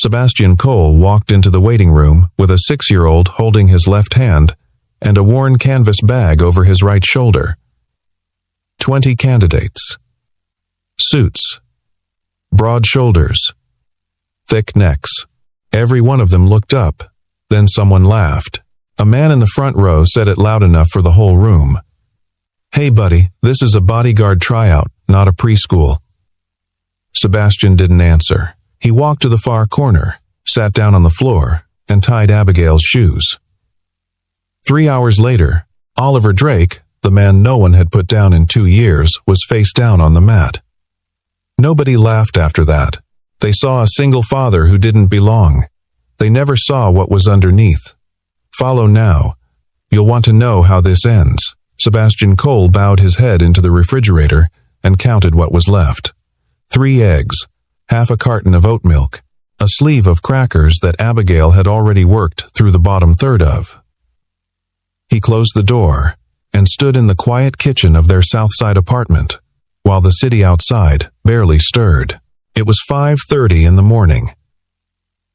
Sebastian Cole walked into the waiting room with a 6-year-old holding his left hand and a worn canvas bag over his right shoulder. 20 candidates. Suits. Broad shoulders. Thick necks. Every one of them looked up. Then someone laughed. A man in the front row said it loud enough for the whole room. "Hey buddy, this is a bodyguard tryout, not a preschool." Sebastian didn't answer. He walked to the far corner, sat down on the floor, and tied Abigail's shoes. 3 hours later, Oliver Drake, the man no one had put down in 2 years, was face down on the mat. Nobody laughed after that. They saw a single father who didn't belong. They never saw what was underneath. Follow now. You'll want to know how this ends. Sebastian Cole bowed his head into the refrigerator and counted what was left. 3 eggs, half a carton of oat milk, a sleeve of crackers that Abigail had already worked through the bottom third of. He closed the door and stood in the quiet kitchen of their Southside apartment, while the city outside barely stirred. It was 5:30 in the morning,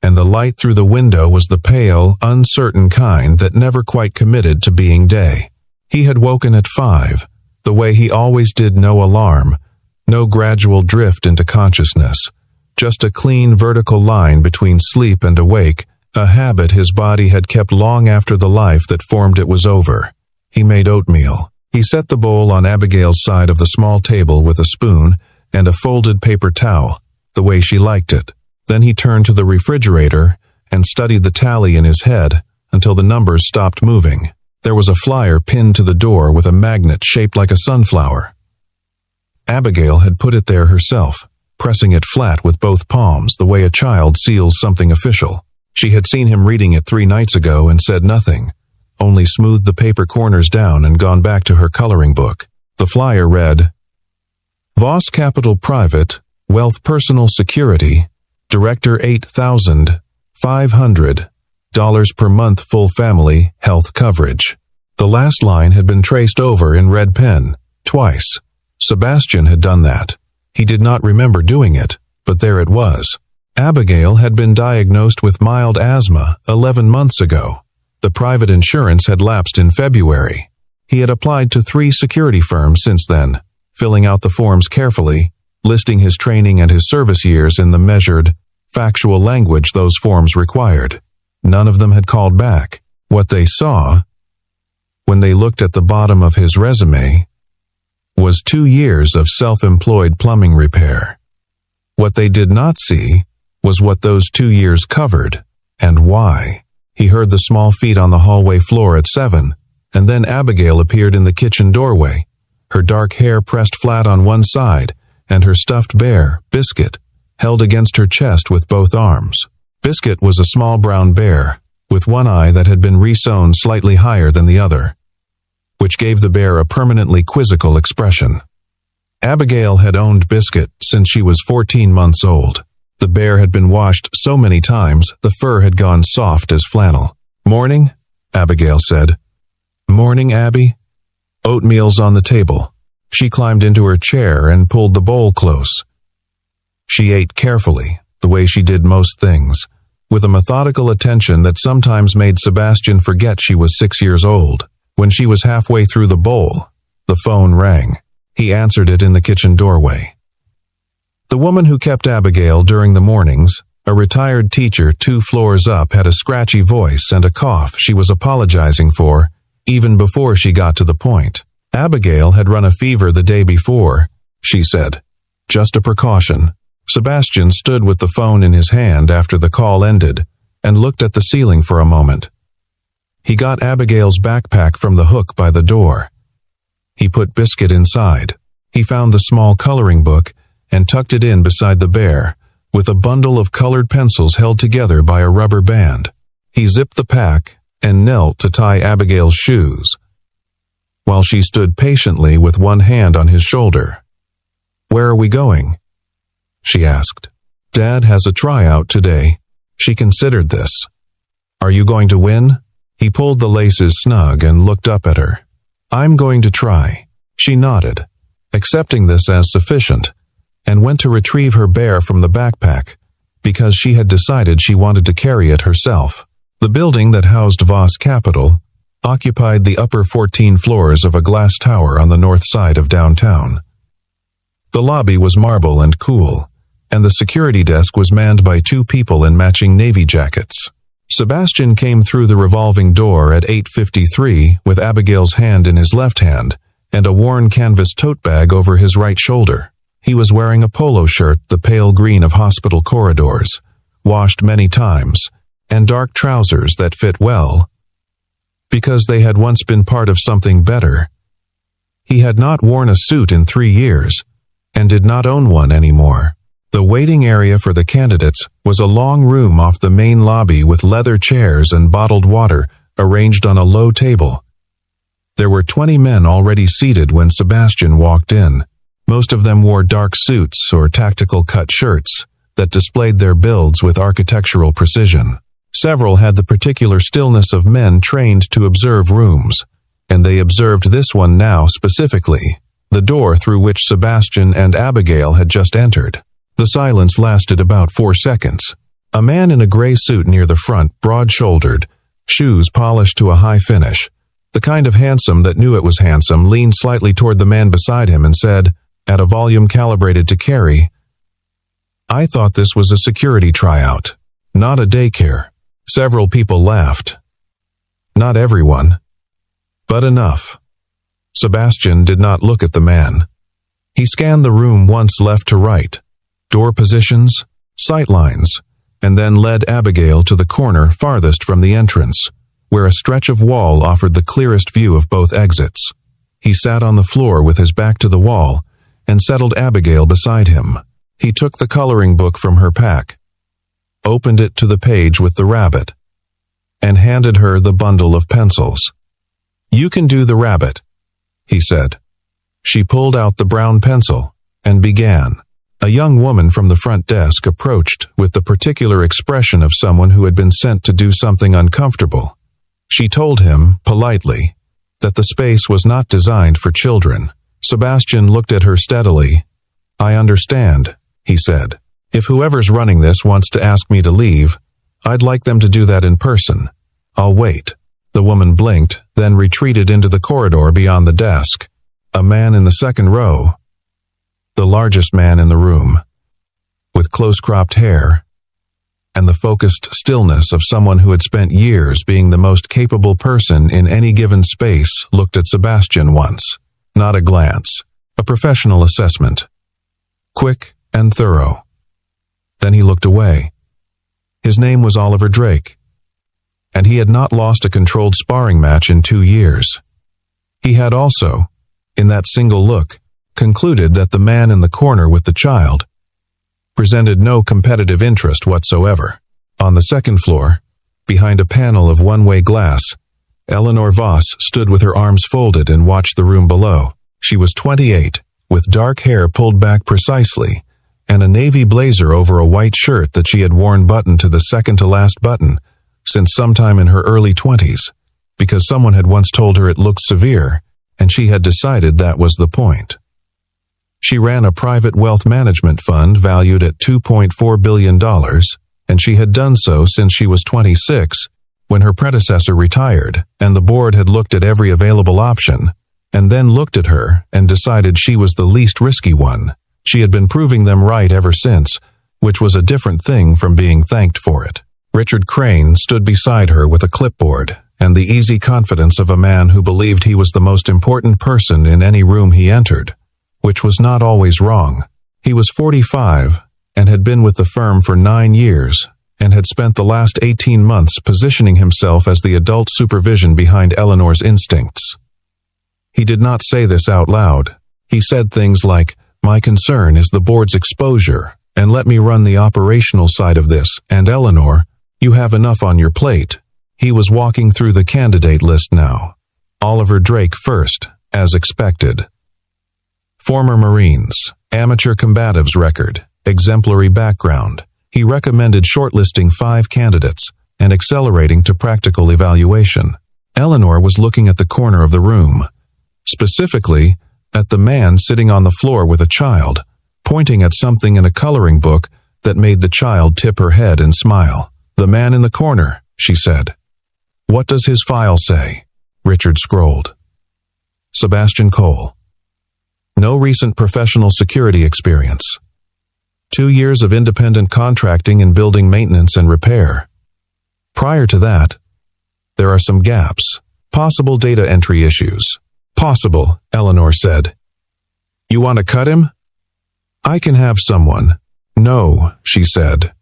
and the light through the window was the pale, uncertain kind that never quite committed to being day. He had woken at 5, the way he always did, no alarm, no gradual drift into consciousness, just a clean vertical line between sleep and awake, a habit his body had kept long after the life that formed it was over. He made oatmeal. He set the bowl on Abigail's side of the small table with a spoon and a folded paper towel, the way she liked it. Then he turned to the refrigerator and studied the tally in his head until the numbers stopped moving. There was a flyer pinned to the door with a magnet shaped like a sunflower. Abigail had put it there herself, pressing it flat with both palms the way a child seals something official. She had seen him reading it 3 nights ago and said nothing, only smoothed the paper corners down and gone back to her coloring book. The flyer read, Voss Capital Private, Wealth Personal Security, Director $8,500 per month full family health coverage. The last line had been traced over in red pen, twice. Sebastian had done that. He did not remember doing it, but there it was. Abigail had been diagnosed with mild asthma 11 months ago. The private insurance had lapsed in February. He had applied to 3 security firms since then, filling out the forms carefully, listing his training and his service years in the measured, factual language those forms required. None of them had called back. What they saw, when they looked at the bottom of his resume, was 2 years of self-employed plumbing repair. What they did not see was what those 2 years covered, and why. He heard the small feet on the hallway floor at 7, and then Abigail appeared in the kitchen doorway, her dark hair pressed flat on one side, and her stuffed bear, Biscuit, held against her chest with both arms. Biscuit was a small brown bear, with one eye that had been resewn slightly higher than the other, which gave the bear a permanently quizzical expression. Abigail had owned Biscuit since she was 14 months old. The bear had been washed so many times the fur had gone soft as flannel. "Morning," Abigail said. "Morning, Abby." Oatmeal's on the table. She climbed into her chair and pulled the bowl close. She ate carefully, the way she did most things, with a methodical attention that sometimes made Sebastian forget she was 6 years old. When she was halfway through the bowl, the phone rang. He answered it in the kitchen doorway. The woman who kept Abigail during the mornings, a retired teacher 2 floors up, had a scratchy voice and a cough she was apologizing for, even before she got to the point. Abigail had run a fever the day before, she said. Just a precaution. Sebastian stood with the phone in his hand after the call ended and looked at the ceiling for a moment. He got Abigail's backpack from the hook by the door. He put Biscuit inside. He found the small coloring book and tucked it in beside the bear, with a bundle of colored pencils held together by a rubber band. He zipped the pack and knelt to tie Abigail's shoes, while she stood patiently with one hand on his shoulder. "Where are we going?" she asked. "Dad has a tryout today." She considered this. "Are you going to win?" He pulled the laces snug and looked up at her. "I'm going to try." She nodded, accepting this as sufficient, and went to retrieve her bear from the backpack, because she had decided she wanted to carry it herself. The building that housed Voss Capital occupied the upper 14 floors of a glass tower on the north side of downtown. The lobby was marble and cool, and the security desk was manned by 2 people in matching navy jackets. Sebastian came through the revolving door at 8:53 with Abigail's hand in his left hand and a worn canvas tote bag over his right shoulder. He was wearing a polo shirt the pale green of hospital corridors, washed many times, and dark trousers that fit well, because they had once been part of something better. He had not worn a suit in 3 years, and did not own one anymore. The waiting area for the candidates was a long room off the main lobby with leather chairs and bottled water arranged on a low table. There were 20 men already seated when Sebastian walked in. Most of them wore dark suits or tactical cut shirts that displayed their builds with architectural precision. Several had the particular stillness of men trained to observe rooms, and they observed this one now specifically, the door through which Sebastian and Abigail had just entered. The silence lasted about 4 seconds. A man in a gray suit near the front, broad-shouldered, shoes polished to a high finish, the kind of handsome that knew it was handsome, leaned slightly toward the man beside him and said, at a volume calibrated to carry, "I thought this was a security tryout, not a daycare." Several people laughed. Not everyone, but enough. Sebastian did not look at the man. He scanned the room once left to right, door positions, sight lines, and then led Abigail to the corner farthest from the entrance, where a stretch of wall offered the clearest view of both exits. He sat on the floor with his back to the wall and settled Abigail beside him. He took the coloring book from her pack, opened it to the page with the rabbit, and handed her the bundle of pencils. "You can do the rabbit," he said. She pulled out the brown pencil and began. A young woman from the front desk approached with the particular expression of someone who had been sent to do something uncomfortable. She told him, politely, that the space was not designed for children. Sebastian looked at her steadily. "I understand," he said. "If whoever's running this wants to ask me to leave, I'd like them to do that in person. I'll wait." The woman blinked, then retreated into the corridor beyond the desk. A man in the second row, the largest man in the room, with close-cropped hair, and the focused stillness of someone who had spent years being the most capable person in any given space, looked at Sebastian once. Not a glance, a professional assessment. Quick and thorough. Then he looked away. His name was Oliver Drake, and he had not lost a controlled sparring match in 2 years. He had also, in that single look, concluded that the man in the corner with the child presented no competitive interest whatsoever. On the second floor, behind a panel of one-way glass, Eleanor Voss stood with her arms folded and watched the room below. She was 28, with dark hair pulled back precisely, and a navy blazer over a white shirt that she had worn buttoned to the second-to-last button since sometime in her early 20s, because someone had once told her it looked severe, and she had decided that was the point. She ran a private wealth management fund valued at $2.4 billion, and she had done so since she was 26, when her predecessor retired, and the board had looked at every available option, and then looked at her and decided she was the least risky one. She had been proving them right ever since, which was a different thing from being thanked for it. Richard Crane stood beside her with a clipboard and the easy confidence of a man who believed he was the most important person in any room he entered, which was not always wrong. He was 45 and had been with the firm for 9 years and had spent the last 18 months positioning himself as the adult supervision behind Eleanor's instincts. He did not say this out loud. He said things like, "My concern is the board's exposure, and let me run the operational side of this, and Eleanor, you have enough on your plate." He was walking through the candidate list now. Oliver Drake first, as expected. Former Marines, amateur combatives record, exemplary background. He recommended shortlisting 5 candidates and accelerating to practical evaluation. Eleanor was looking at the corner of the room, specifically at the man sitting on the floor with a child, pointing at something in a coloring book that made the child tip her head and smile. "The man in the corner," she said. "What does his file say?" Richard scrolled. Sebastian Cole. No recent professional security experience. 2 years of independent contracting in building maintenance and repair. Prior to that, there are some gaps. Possible data entry issues. "Possible," Eleanor said. "You want to cut him?" "I can have someone." "No," she said.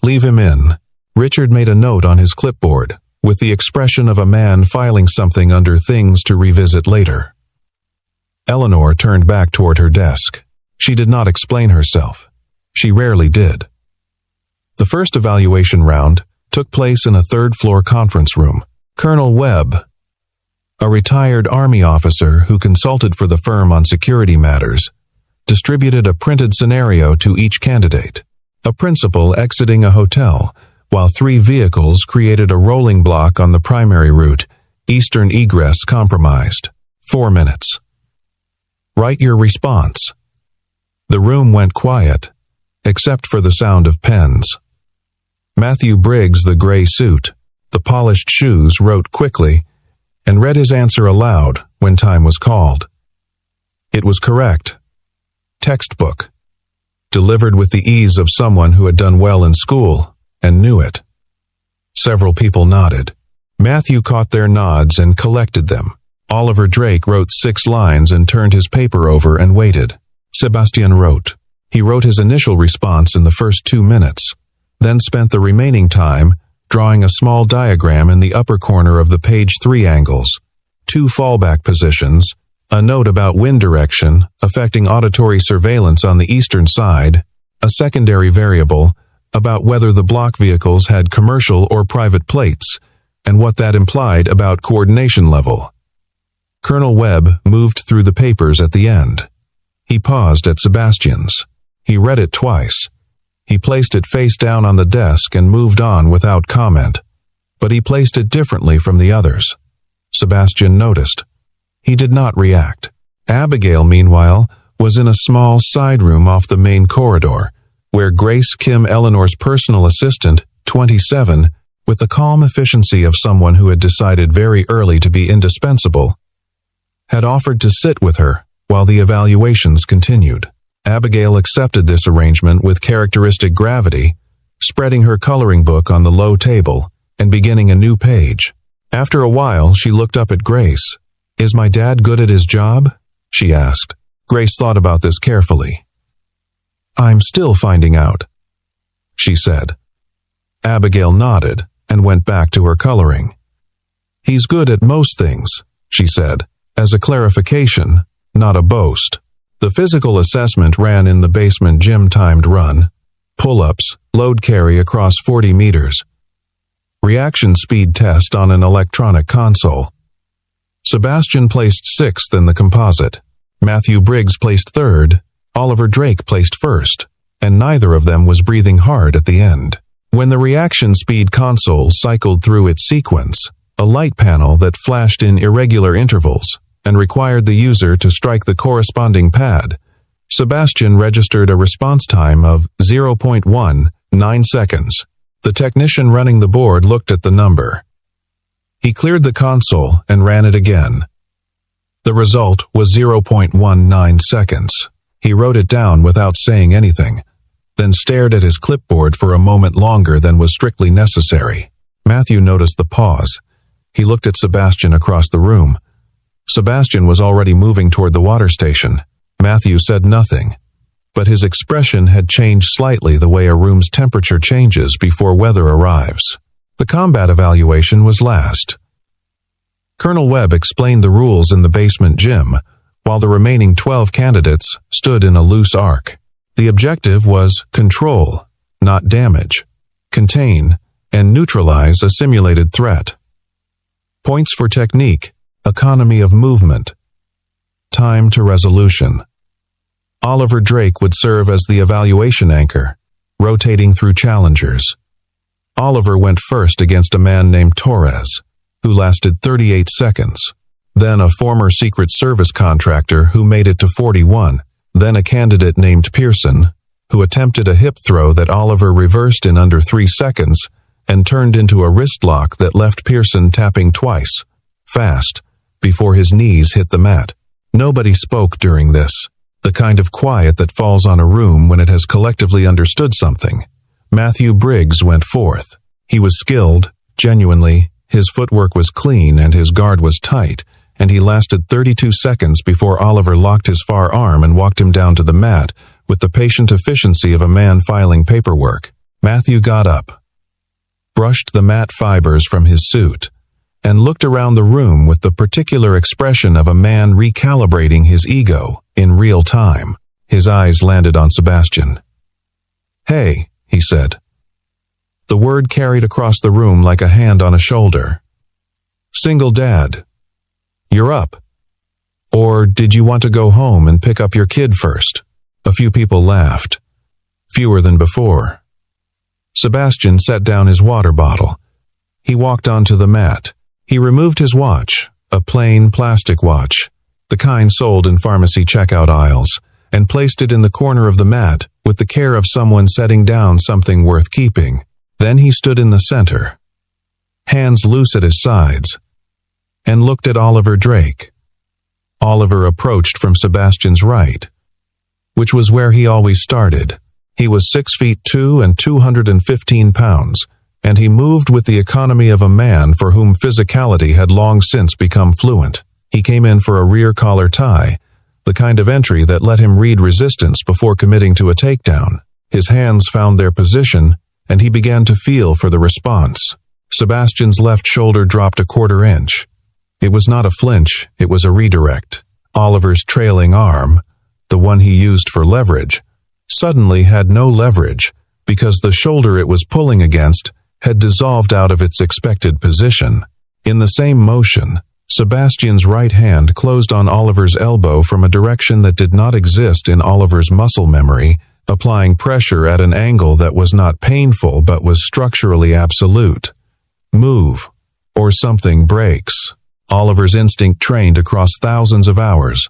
"Leave him in." Richard made a note on his clipboard, with the expression of a man filing something under things to revisit later. Eleanor turned back toward her desk. She did not explain herself. She rarely did. The first evaluation round took place in a third-floor conference room. Colonel Webb, a retired Army officer who consulted for the firm on security matters, distributed a printed scenario to each candidate. A principal exiting a hotel, while 3 vehicles created a rolling block on the primary route, eastern egress compromised. 4 minutes. Write your response. The room went quiet, except for the sound of pens. Matthew Briggs, the gray suit, the polished shoes, wrote quickly and read his answer aloud when time was called. It was correct. Textbook. Delivered with the ease of someone who had done well in school and knew it. Several people nodded. Matthew caught their nods and collected them. Oliver Drake wrote 6 lines and turned his paper over and waited. Sebastian wrote. He wrote his initial response in the first 2 minutes, then spent the remaining time drawing a small diagram in the upper corner of the page 3 angles, 2 fallback positions, a note about wind direction affecting auditory surveillance on the eastern side, a secondary variable about whether the block vehicles had commercial or private plates, and what that implied about coordination level. Colonel Webb moved through the papers at the end. He paused at Sebastian's. He read it twice. He placed it face down on the desk and moved on without comment, but he placed it differently from the others. Sebastian noticed. He did not react. Abigail, meanwhile, was in a small side room off the main corridor, where Grace Kim, Eleanor's personal assistant, 27, with the calm efficiency of someone who had decided very early to be indispensable, had offered to sit with her while the evaluations continued. Abigail accepted this arrangement with characteristic gravity, spreading her coloring book on the low table and beginning a new page. After a while, she looked up at Grace. "Is my dad good at his job?" she asked. Grace thought about this carefully. "I'm still finding out," she said. Abigail nodded and went back to her coloring. "He's good at most things," she said, as a clarification, not a boast. The physical assessment ran in the basement gym timed run, pull-ups, load carry across 40 meters, reaction speed test on an electronic console. Sebastian placed 6th in the composite. Matthew Briggs placed 3rd, Oliver Drake placed 1st, and neither of them was breathing hard at the end. When the reaction speed console cycled through its sequence, a light panel that flashed in irregular intervals and required the user to strike the corresponding pad, Sebastian registered a response time of 0.19 seconds. The technician running the board looked at the number. He cleared the console and ran it again. The result was 0.19 seconds. He wrote it down without saying anything, then stared at his clipboard for a moment longer than was strictly necessary. Matthew noticed the pause. He looked at Sebastian across the room. Sebastian was already moving toward the water station. Matthew said nothing, but his expression had changed slightly the way a room's temperature changes before weather arrives. The combat evaluation was last. Colonel Webb explained the rules in the basement gym, while the remaining 12 candidates stood in a loose arc. The objective was control, not damage, contain, and neutralize a simulated threat. Points for technique, economy of movement, time to resolution. Oliver Drake would serve as the evaluation anchor, rotating through challengers. Oliver went first against a man named Torres, who lasted 38 seconds, then a former Secret Service contractor who made it to 41, then a candidate named Pearson, who attempted a hip throw that Oliver reversed in under 3 seconds and turned into a wrist lock that left Pearson tapping twice, fast, before his knees hit the mat. Nobody spoke during this, the kind of quiet that falls on a room when it has collectively understood something. Matthew Briggs went forth. He was skilled, genuinely, his footwork was clean and his guard was tight, and he lasted 32 seconds before Oliver locked his far arm and walked him down to the mat with the patient efficiency of a man filing paperwork. Matthew got up, brushed the mat fibers from his suit, and looked around the room with the particular expression of a man recalibrating his ego in real time. His eyes landed on Sebastian. "Hey," he said. The word carried across the room like a hand on a shoulder. "Single dad. You're up. Or did you want to go home and pick up your kid first?" A few people laughed. Fewer than before. Sebastian set down his water bottle. He walked onto the mat. He removed his watch, a plain plastic watch, the kind sold in pharmacy checkout aisles, and placed it in the corner of the mat with the care of someone setting down something worth keeping. Then he stood in the center, hands loose at his sides, and looked at Oliver Drake. Oliver approached from Sebastian's right, which was where he always started. He was 6'2" and 215 pounds, and he moved with the economy of a man for whom physicality had long since become fluent. He came in for a rear collar tie, the kind of entry that let him read resistance before committing to a takedown. His hands found their position, and he began to feel for the response. Sebastian's left shoulder dropped a quarter inch. It was not a flinch, it was a redirect. Oliver's trailing arm, the one he used for leverage, suddenly had no leverage because the shoulder it was pulling against had dissolved out of its expected position. In the same motion, Sebastian's right hand closed on Oliver's elbow from a direction that did not exist in Oliver's muscle memory, applying pressure at an angle that was not painful but was structurally absolute. Move, or something breaks. Oliver's instinct trained across thousands of hours